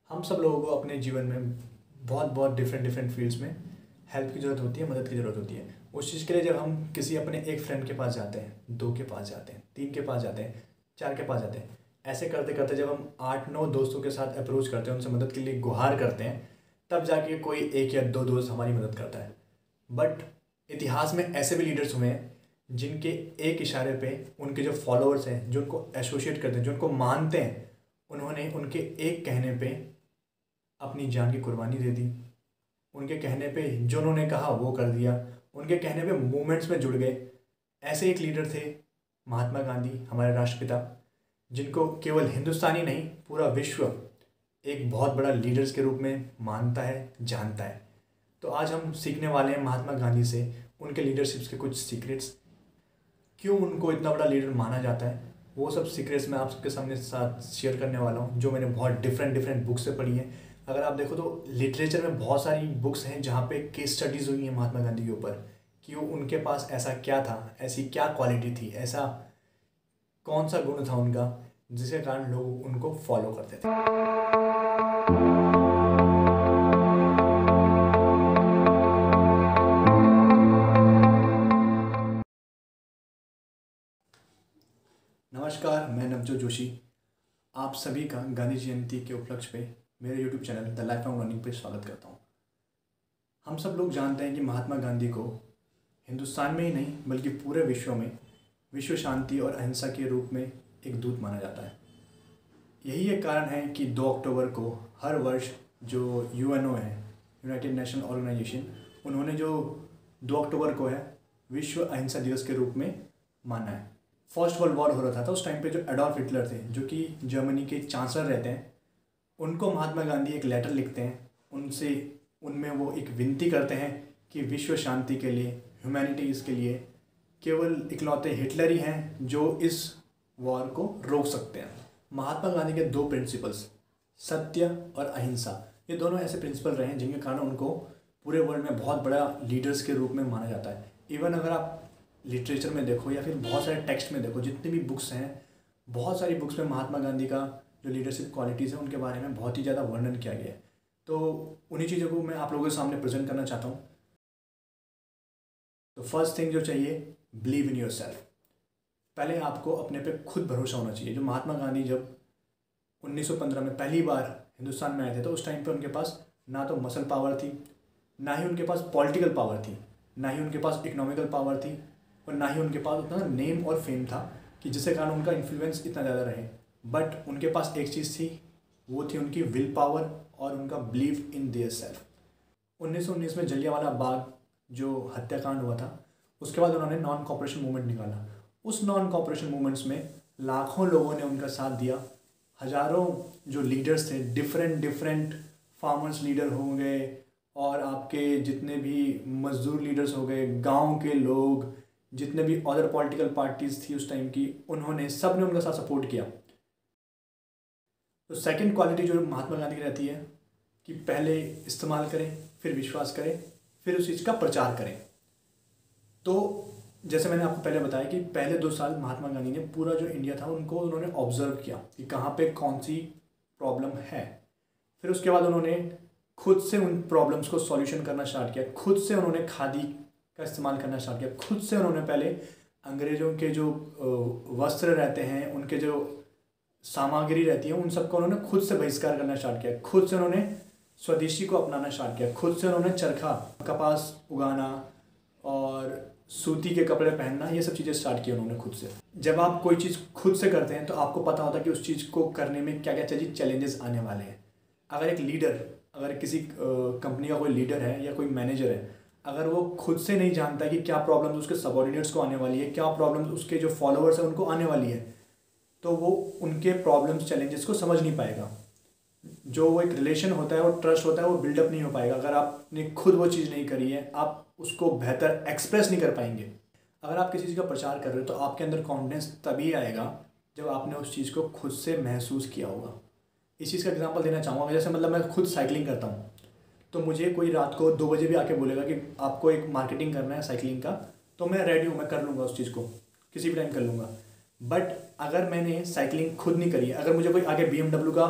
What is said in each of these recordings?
हम सब लोगों को अपने जीवन में बहुत बहुत डिफरेंट डिफरेंट फील्ड्स में हेल्प की ज़रूरत होती है, मदद की ज़रूरत होती है। उस चीज़ के लिए जब हम किसी अपने एक फ्रेंड के पास जाते हैं, दो के पास जाते हैं, तीन के पास जाते हैं, चार के पास जाते हैं, ऐसे करते करते जब हम आठ नौ दोस्तों के साथ अप्रोच करते हैं, उनसे मदद के लिए गुहार करते हैं, तब जाके कोई एक या दो दोस्त हमारी मदद करता है। बट इतिहास में ऐसे भी लीडर्स हुए हैं जिनके एक इशारे पे उनके जो फॉलोअर्स हैं, जो उनको एसोसिएट करते हैं, जो उनको मानते हैं, उन्होंने उनके एक कहने पे अपनी जान की कुर्बानी दे दी। उनके कहने पे जो उन्होंने कहा वो कर दिया, उनके कहने पे मूवमेंट्स में जुड़ गए। ऐसे एक लीडर थे महात्मा गांधी, हमारे राष्ट्रपिता, जिनको केवल हिंदुस्तानी नहीं पूरा विश्व एक बहुत बड़ा लीडर्स के रूप में मानता है, जानता है। तो आज हम सीखने वाले हैं महात्मा गांधी से उनके लीडरशिप्स के कुछ सीक्रेट्स, क्यों उनको इतना बड़ा लीडर माना जाता है। वो सब सीक्रेट्स मैं आप सबके सामने साथ शेयर करने वाला हूँ, जो मैंने बहुत डिफरेंट डिफरेंट बुक से पढ़ी हैं। अगर आप देखो तो लिटरेचर में बहुत सारी बुक्स हैं जहाँ पे केस स्टडीज़ हुई हैं महात्मा गांधी के ऊपर, कि वो उनके पास ऐसा क्या था, ऐसी क्या क्वालिटी थी, ऐसा कौन सा गुण था उनका, जिसके कारण लोग उनको फॉलो करते थे। नमस्कार, मैं नवजोत जोशी। आप सभी का गांधी जयंती के उपलक्ष्य पे मेरे YouTube channel the life long learning पे स्वागत करता हूँ। हम सब लोग जानते हैं कि महात्मा गांधी को हिंदुस्तान में ही नहीं बल्कि पूरे विश्व में विश्व शांति और अहिंसा के रूप में एक दूत माना जाता है। यही एक कारण है कि 2 अक्टूबर को हर वर्ष जो यूएनओ है, यूनाइटेड नेशन ऑर्गेनाइजेशन, उन्होंने जो 2 अक्टूबर को है विश्व अहिंसा दिवस के रूप में माना है। फर्स्ट वर्ल्ड वॉर हो रहा था उस टाइम पे जो एडोल्फ हिटलर थे, जो कि जर्मनी के चांसलर रहते हैं, उनको महात्मा गांधी एक लेटर लिखते हैं। उनमें वो एक विनती करते हैं कि विश्व शांति के लिए, ह्यूमैनिटीज़ के लिए केवल इकलौते हिटलर ही हैं जो इस वॉर को रोक सकते हैं। महात्मा गांधी के 2 प्रिंसिपल्स, सत्य और अहिंसा, ये दोनों ऐसे प्रिंसिपल रहे हैं जिनके कारण उनको पूरे वर्ल्ड में बहुत बड़ा लीडर्स के रूप में माना जाता है। इवन अगर आप लिटरेचर में देखो या फिर बहुत सारे टेक्स्ट में देखो, जितनी भी बुक्स हैं, बहुत सारी बुक्स में महात्मा गांधी का जो लीडरशिप क्वालिटीज़ हैं उनके बारे में बहुत ही ज़्यादा वर्णन किया गया है। तो उन्हीं चीज़ों को मैं आप लोगों के सामने प्रेजेंट करना चाहता हूँ। तो फर्स्ट थिंग जो चाहिए, बिलीव इन योर सेल्फ। पहले आपको अपने पे खुद भरोसा होना चाहिए। जो महात्मा गांधी जब 1915 में पहली बार हिंदुस्तान में आए थे, तो उस टाइम पे उनके पास ना तो मसल पावर थी, ना ही उनके पास पॉलिटिकल पावर थी, ना ही उनके पास इकोनॉमिकल पावर थी, और ना ही उनके पास उतना नेम और फेम था कि जिसके कारण उनका इन्फ्लुएंस इतना ज़्यादा रहे। बट उनके पास एक चीज़ थी, वो थी उनकी विल पावर और उनका बिलीव इन देयर सेल्फ। 1919 में जलियांवाला बाग जो हत्याकांड हुआ था, उसके बाद उन्होंने नॉन कॉपरेशन मूवमेंट निकाला। उस नॉन कॉपरेशन मूवमेंट्स में लाखों लोगों ने उनका साथ दिया। हज़ारों जो लीडर्स थे, डिफरेंट डिफरेंट फार्मर्स लीडर हो गए, और आपके जितने भी मजदूर लीडर्स हो गए, गांव के लोग, जितने भी अदर पॉलिटिकल पार्टीज़ थी उस टाइम की, उन्होंने सब ने उनका साथ सपोर्ट किया। तो सेकंड क्वालिटी जो महात्मा गांधी की रहती है कि पहले इस्तेमाल करें, फिर विश्वास करें, फिर उस चीज़ का प्रचार करें। तो जैसे मैंने आपको पहले बताया कि पहले 2 साल महात्मा गांधी ने पूरा जो इंडिया था उनको उन्होंने ऑब्जर्व किया कि कहाँ पे कौन सी प्रॉब्लम है। फिर उसके बाद उन्होंने खुद से उन प्रॉब्लम्स को सॉल्यूशन करना स्टार्ट किया। खुद से उन्होंने खादी का इस्तेमाल करना स्टार्ट किया। खुद से उन्होंने पहले अंग्रेज़ों के जो वस्त्र रहते हैं, उनके जो सामग्री रहती है, उन सबका उन्होंने खुद से बहिष्कार करना स्टार्ट किया। खुद से उन्होंने स्वदेशी को अपनाना स्टार्ट किया। खुद से उन्होंने चरखा, कपास उगाना और सूती के कपड़े पहनना, ये सब चीज़ें स्टार्ट की उन्होंने खुद से। जब आप कोई चीज़ खुद से करते हैं तो आपको पता होता है कि उस चीज़ को करने में क्या क्या चैलेंजेस आने वाले हैं। अगर एक लीडर, अगर किसी कंपनी का कोई लीडर है या कोई मैनेजर है, अगर वो खुद से नहीं जानता कि क्या प्रॉब्लम्स उसके सबॉर्डिनेट्स को आने वाली है, क्या प्रॉब्लम्स उसके जो फॉलोअर्स हैं उनको आने वाली है, तो वो उनके प्रॉब्लम्स, चैलेंजेस को समझ नहीं पाएगा। जो वो एक रिलेशन होता है, वो ट्रस्ट होता है, वो बिल्डअप नहीं हो पाएगा। अगर आपने खुद वो चीज़ नहीं करी है, आप उसको बेहतर एक्सप्रेस नहीं कर पाएंगे। अगर आप किसी चीज़ का प्रचार कर रहे हो तो आपके अंदर कॉन्फिडेंस तभी आएगा जब आपने उस चीज़ को खुद से महसूस किया होगा। इस चीज़ का एग्जांपल देना चाहूँगा। जैसे मतलब मैं खुद साइकिलिंग करता हूँ, तो मुझे कोई रात को 2 बजे भी आके बोलेगा कि आपको एक मार्केटिंग करना है साइकिलिंग का, तो मैं रेडी हूँ, मैं कर लूँगा उस चीज़ को, किसी भी टाइम कर लूँगा। बट अगर मैंने साइकिलिंग खुद नहीं करी है, अगर मुझे कोई आगे BMW का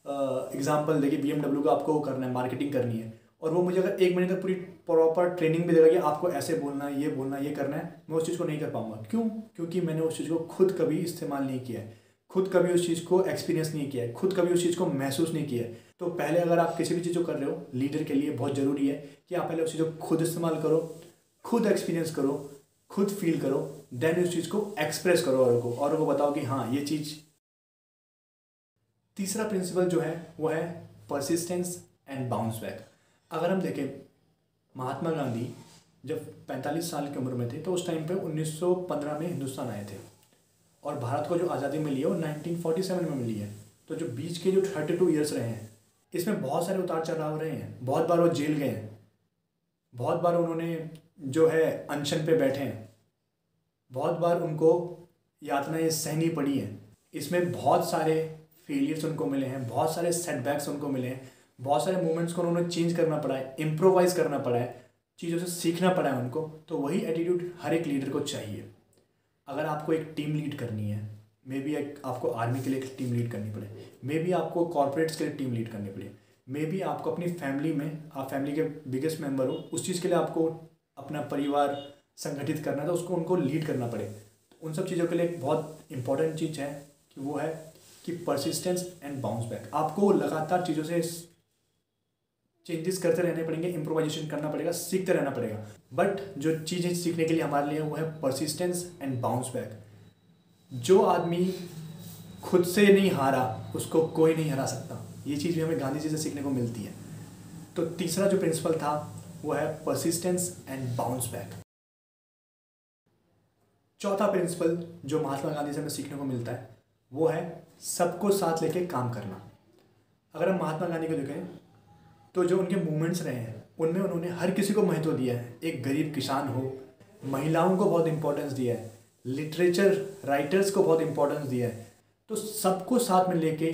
एग्जांपल देखिए, BMW का आपको करना है, मार्केटिंग करनी है, और वो मुझे अगर 1 महीने तक पूरी प्रॉपर ट्रेनिंग भी देगा कि आपको ऐसे बोलना है, ये बोलना है, ये करना है, मैं उस चीज़ को नहीं कर पाऊंगा। क्यों? क्योंकि मैंने उस चीज़ को खुद कभी इस्तेमाल नहीं किया है, खुद कभी उस चीज़ को एक्सपीरियंस नहीं किया है, खुद कभी उस चीज़ को महसूस नहीं किया है। तो पहले अगर आप किसी भी चीज़ को कर रहे हो, लीडर के लिए बहुत ज़रूरी है कि आप पहले उस चीज़ को खुद इस्तेमाल करो, खुद एक्सपीरियंस करो, खुद फील करो, देन उस चीज़ को एक्सप्रेस करो औरों को बताओ कि हाँ ये चीज़। तीसरा प्रिंसिपल जो है वो है परसिस्टेंस एंड बाउंस बैक। अगर हम देखें, महात्मा गांधी जब 45 साल की उम्र में थे तो उस टाइम पे 1915 में हिंदुस्तान आए थे, और भारत को जो आज़ादी मिली है वो 1947 में मिली है। तो जो बीच के जो 32 ईयर्स रहे हैं, इसमें बहुत सारे उतार चढ़ाव रहे हैं। बहुत बार वो जेल गए हैं, बहुत बार उन्होंने जो है अनशन पे बैठे हैं, बहुत बार उनको यातनाएं सहनी पड़ी हैं। इसमें बहुत सारे फेलियर्स उनको मिले हैं, बहुत सारे सेटबैक्स उनको मिले हैं, बहुत सारे मोमेंट्स को उन्होंने चेंज करना पड़ा है, इम्प्रोवाइज़ करना पड़ा है, चीज़ों से सीखना पड़ा है उनको। तो वही एटीट्यूड हर एक लीडर को चाहिए। अगर आपको एक टीम लीड करनी है, मे बी एक आपको आर्मी के लिए एक टीम लीड करनी पड़े, मे बी आपको कॉर्पोरेट्स के लिए टीम लीड करनी पड़े, मे बी आपको अपनी फैमिली में, आप फैमिली के बिगेस्ट मेंबर हो, उस चीज़ के लिए आपको अपना परिवार संगठित करना है तो उसको उनको लीड करना पड़े। तो उन सब चीज़ों के लिए एक बहुत इंपॉर्टेंट चीज़ है कि वो है कि परसिस्टेंस एंड बाउंस बैक। आपको लगातार चीज़ों से चेंजेस करते रहने पड़ेंगे, इम्प्रोवाइजेशन करना पड़ेगा, सीखते रहना पड़ेगा। बट जो चीज़ें सीखने के लिए हमारे लिए वो है परसिस्टेंस एंड बाउंस बैक। जो आदमी खुद से नहीं हारा उसको कोई नहीं हरा सकता। ये चीज़ भी हमें गांधी जी से सीखने को मिलती है। तो तीसरा जो प्रिंसिपल था वो है परसिस्टेंस एंड बाउंस बैक। चौथा प्रिंसिपल जो महात्मा गांधी से हमें सीखने को मिलता है वो है सबको साथ लेके काम करना। अगर हम महात्मा गांधी को देखें तो जो उनके मूवमेंट्स रहे हैं उनमें उन्होंने हर किसी को महत्व दिया है। एक गरीब किसान हो, महिलाओं को बहुत इंपॉर्टेंस दिया है, लिटरेचर राइटर्स को बहुत इंपॉर्टेंस दिया है। तो सबको साथ में लेके,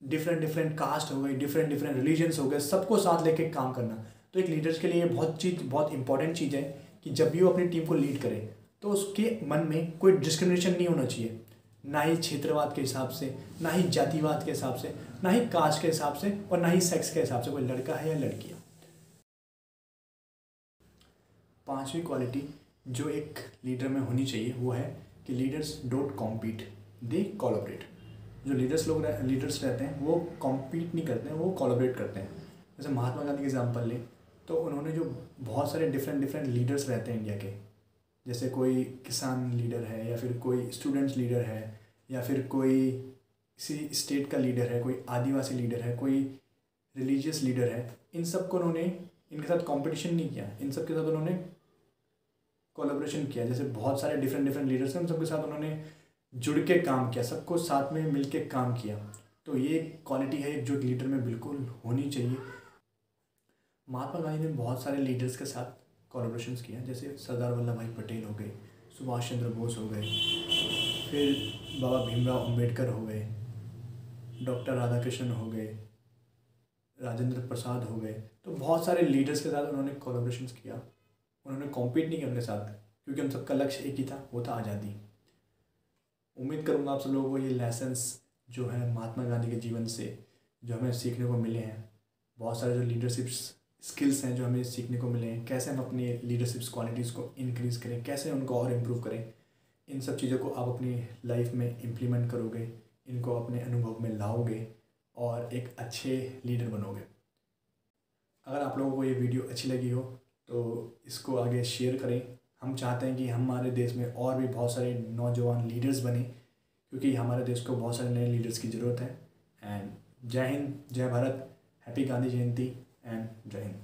डिफरेंट डिफरेंट कास्ट हो गए, डिफरेंट डिफरेंट रिलीजन्स हो गए, सबको साथ लेके काम करना। तो एक लीडर्स के लिए बहुत इंपॉर्टेंट चीज़ है कि जब भी वो अपनी टीम को लीड करे तो उसके मन में कोई डिस्क्रिमिनेशन नहीं होना चाहिए, ना ही क्षेत्रवाद के हिसाब से, ना ही जातिवाद के हिसाब से, ना ही कास्ट के हिसाब से, और ना ही सेक्स के हिसाब से, कोई लड़का है या लड़की है। पांचवी क्वालिटी जो एक लीडर में होनी चाहिए वो है कि leaders don't compete, they collaborate. जो लीडर्स रहते हैं वो कॉम्पीट नहीं करते हैं, वो कोलैबोरेट करते हैं। जैसे महात्मा गांधी की एग्जांपल लें तो उन्होंने जो बहुत सारे डिफरेंट लीडर्स रहते हैं इंडिया के, जैसे कोई किसान लीडर है, या फिर कोई स्टूडेंट्स लीडर है, या फिर कोई किसी स्टेट का लीडर है, कोई आदिवासी लीडर है, कोई रिलीजियस लीडर है, इन सब को उन्होंने, इनके साथ कंपटीशन नहीं किया, इन सब के साथ उन्होंने कोलैबोरेशन किया। जैसे बहुत सारे डिफरेंट लीडर्स हैं, उन सबके साथ उन्होंने जुड़ के काम किया, सबको साथ में मिल के काम किया। तो ये क्वालिटी है जो लीडर में बिल्कुल होनी चाहिए। महात्मा गांधी ने बहुत सारे लीडर्स के साथ कोलैबोरेशन किया, जैसे सरदार वल्लभ भाई पटेल हो गए, सुभाष चंद्र बोस हो गए, फिर बाबा भीमराव अंबेडकर हो गए, डॉक्टर राधाकृष्णन हो गए, राजेंद्र प्रसाद हो गए। तो बहुत सारे लीडर्स के साथ उन्होंने कोलैबोरेशन किया। उन्होंने कॉम्पीट नहीं किया उनके साथ, क्योंकि हम सबका लक्ष्य एक ही था, वो था आज़ादी। उम्मीद करूँगा आप सब लोगों को ये लेसन्स जो है महात्मा गांधी के जीवन से जो हमें सीखने को मिले हैं, बहुत सारे जो लीडरशिप स्किल्स हैं जो हमें सीखने को मिले हैं, कैसे हम अपनी लीडरशिप क्वालिटीज़ को इंक्रीज़ करें, कैसे उनको और इम्प्रूव करें, इन सब चीज़ों को आप अपनी लाइफ में इम्प्लीमेंट करोगे, इनको अपने अनुभव में लाओगे और एक अच्छे लीडर बनोगे। अगर आप लोगों को ये वीडियो अच्छी लगी हो तो इसको आगे शेयर करें। हम चाहते हैं कि हमारे देश में और भी बहुत सारे नौजवान लीडर्स बने, क्योंकि हमारे देश को बहुत सारे नए लीडर्स की ज़रूरत है। एंड जय हिंद, जय Bharat, happy Gandhi Jayanti and जय हिंद।